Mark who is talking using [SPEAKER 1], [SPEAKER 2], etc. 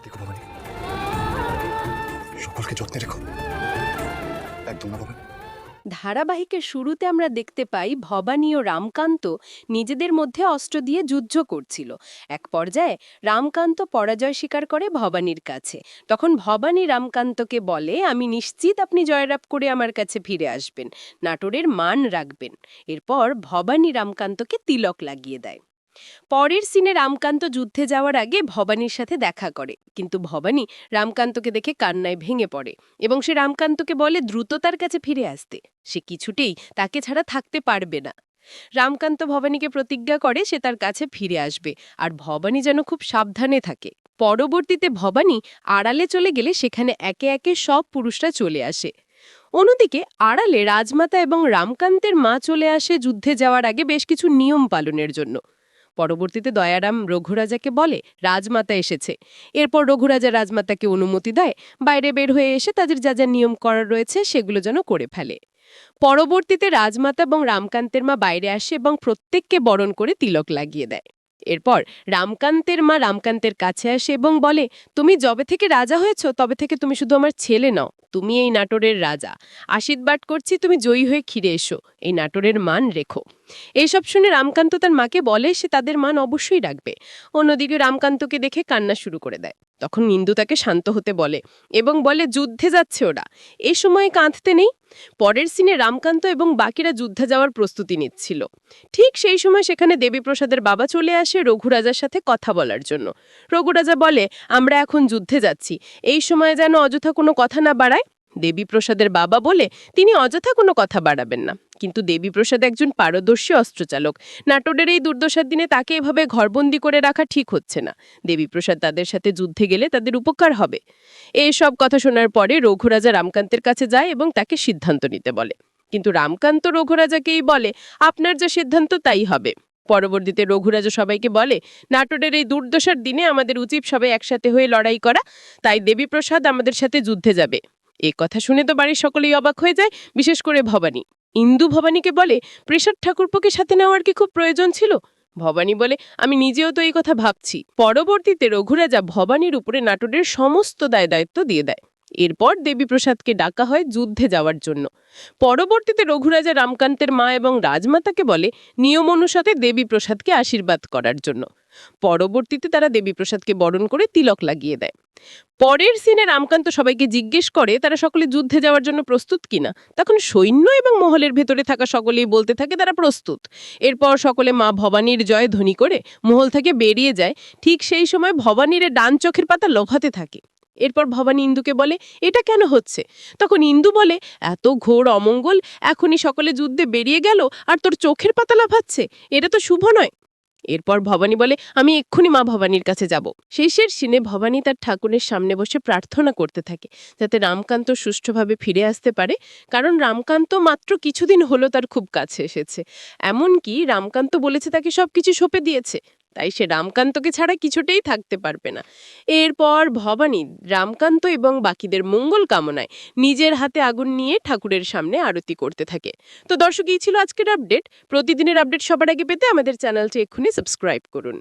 [SPEAKER 1] দেখো ভবানী, সকলকে যত্নে রেখো। একদম না ভবানী।
[SPEAKER 2] ধারাবাহিকের শুরুতে আমরা দেখতে পাই ভবানী ও রামকান্ত নিজেদের মধ্যে অস্ত্র দিয়ে যুদ্ধ করছিল। এক পর্যায়ে রামকান্ত পরাজয় স্বীকার করে ভবানীর কাছে। তখন ভবানী রামকান্তকে বলে, আমি নিশ্চিত আপনি জয়লাভ করে আমার কাছে ফিরে আসবেন, নাটোরের মান রাখবেন। এরপর ভবানী রামকান্তকে তিলক লাগিয়ে দেয়। পরের সিনে রামকান্ত যুদ্ধে যাওয়ার আগে ভবানীর সাথে দেখা করে, কিন্তু ভবানী রামকান্তকে দেখে কান্নায় ভেঙে পড়ে এবং সে রামকান্তকে বলে দ্রুত তার কাছে ফিরে আসতে। সে কিছুতেই তাকে ছাড়া থাকতে পারবে না। রামকান্ত ভবানীকে প্রতিজ্ঞা করে সে তার কাছে ফিরে আসবে, আর ভবানী যেন খুব সাবধানে থাকে। পরবর্তীতে ভবানী আড়ালে চলে গেলে সেখানে একে একে সব পুরুষরা চলে আসে। অন্যদিকে আড়ালে রাজমাতা এবং রামকান্তের মা চলে আসে যুদ্ধে যাওয়ার আগে বেশ কিছু নিয়ম পালনের জন্য। পরবর্তীতে দয়ারাম রঘুরাজাকে বলে রাজমাতা এসেছে। এরপর রঘুরাজা রাজমাতাকে অনুমতি দেয় বাইরে বের হয়ে এসে তাদের যা যা নিয়ম করার রয়েছে সেগুলো যেন করে ফেলে। পরবর্তীতে রাজমাতা এবং রামকান্তের মা বাইরে আসে এবং প্রত্যেককে বরণ করে তিলক লাগিয়ে দেয়। এরপর রামকান্তের মা রামকান্তের কাছে আসে এবং বলে, তুমি যবে থেকে রাজা হয়েছ তবে থেকে তুমি শুধু আমার ছেলে নও, তুমি এই নাটোরের রাজা। আশীর্বাদ করছি তুমি জয়ী হয়ে ফিরে এসো, এই নাটোরের মান রেখো। এইসব শুনে রামকান্ত তার মাকে বলে সে তাদের মান অবশ্যই রাখবে। অন্যদিকে রামকান্তকে দেখে কান্না শুরু করে দেয়। তখন ইন্দু তাকে শান্ত হতে বলে এবং বলে যুদ্ধে যাচ্ছে ওরা, এ সময় কাঁদতে নেই। পরের সিনে রামকান্ত এবং বাকিরা যুদ্ধে যাওয়ার প্রস্তুতি নিচ্ছিল। ঠিক সেই সময় সেখানে দেবীপ্রসাদের বাবা চলে আসে রঘুরাজার সাথে কথা বলার জন্য। রঘুরাজা বলে, আমরা এখন যুদ্ধে যাচ্ছি, এই সময় যেন অযথা কোনো কথা না বাড়ায়। দেবীপ্রসাদের বাবা বলে তিনি অযথা কোনো কথা বাড়াবেন না, কিন্তু দেবীপ্রসাদ একজন পারদর্শী অস্ত্রচালক। নাটোরের এই দুর্দশার দিনে তাকে এভাবে ঘরবন্দি করে রাখা ঠিক হচ্ছে না। দেবীপ্রসাদ তাদের সাথে যুদ্ধে গেলে তাদের উপকার হবে। এইসব কথা শোনার পরে রঘুরাজা রামকান্তের কাছে যায় এবং তাকে সিদ্ধান্ত নিতে বলে। কিন্তু রামকান্ত রঘুরাজাকেই বলে, আপনার যা সিদ্ধান্ত তাই হবে। পরবর্তীতে রঘুরাজা সবাইকে বলে, নাটোরের এই দুর্দশার দিনে আমাদের উচিত সবাই একসাথে হয়ে লড়াই করা, তাই দেবীপ্রসাদ আমাদের সাথে যুদ্ধে যাবে। এ কথা শুনে তো বাড়ির সকলেই অবাক হয়ে যায়, বিশেষ করে ভবানী। ইন্দু ভবানীকে বলে, প্রেসাদ ঠাকুরপোকে সাথে নেওয়ার কি খুব প্রয়োজন ছিল? ভবানী বলে, আমি নিজেও তো এই কথা ভাবছি। পরবর্তীতে রঘুরাজা ভবানীর উপরে নাটোরের সমস্ত দায় দায়িত্ব দিয়ে দেয়। এরপর দেবীপ্রসাদকে ডাকা হয় যুদ্ধে যাওয়ার জন্য। পরবর্তীতে রঘুরাজা রামকান্তের মা এবং রাজমাতাকে বলে নিয়ম অনুসারে দেবীপ্রসাদকে আশীর্বাদ করার জন্য। পরবর্তীতে তারা দেবীপ্রসাদকে বরণ করে তিলক লাগিয়ে দেয়। পরের সিনে রামকান্ত সবাইকে জিজ্ঞেস করে তারা সকলে যুদ্ধে যাওয়ার জন্য প্রস্তুত কিনা। তখন সৈন্য এবং মহলের ভেতরে থাকা সকলেই বলতে থাকে তারা প্রস্তুত। এরপর সকলে মা ভবানীর জয় ধ্বনি করে মহল থেকে বেরিয়ে যায়। ঠিক সেই সময় ভবানীর ডান চোখের পাতা লোভাতে থাকে। এরপর ভবানী ইন্দুকে বলে, এটা কেন হচ্ছে? তখন ইন্দু বলে, এত ঘোর অমঙ্গল, এখনই সকলে যুদ্ধে বেরিয়ে গেল আর তোর চোখের পাতা লাফাচ্ছে, এটা তো শুভ নয়। এরপর ভবানী বলে, আমি এক্ষুনি মা ভবানীর কাছে যাব। শেষের সিনে ভবানী তার ঠাকুরের সামনে বসে প্রার্থনা করতে থাকে যাতে রামকান্ত সুষ্ঠুভাবে ফিরে আসতে পারে, কারণ রামকান্ত মাত্র কিছুদিন হলো তার খুব কাছে এসেছে। এমনকি রামকান্ত বলেছে তাকে সবকিছু সঁপে দিয়েছে, তাই সে রামকান্তকে ছাড়া কিছুতেই থাকতে পারবে না। এরপর ভবানী রামকান্ত এবং বাকিদের মঙ্গল কামনায় নিজের হাতে আগুন নিয়ে ঠাকুরের সামনে আরতি করতে থাকে। তো দর্শক, এই ছিল আজকের আপডেট। প্রতিদিনের আপডেট সবার আগে পেতে আমাদের চ্যানেলটি এক্ষুনি সাবস্ক্রাইব করুন।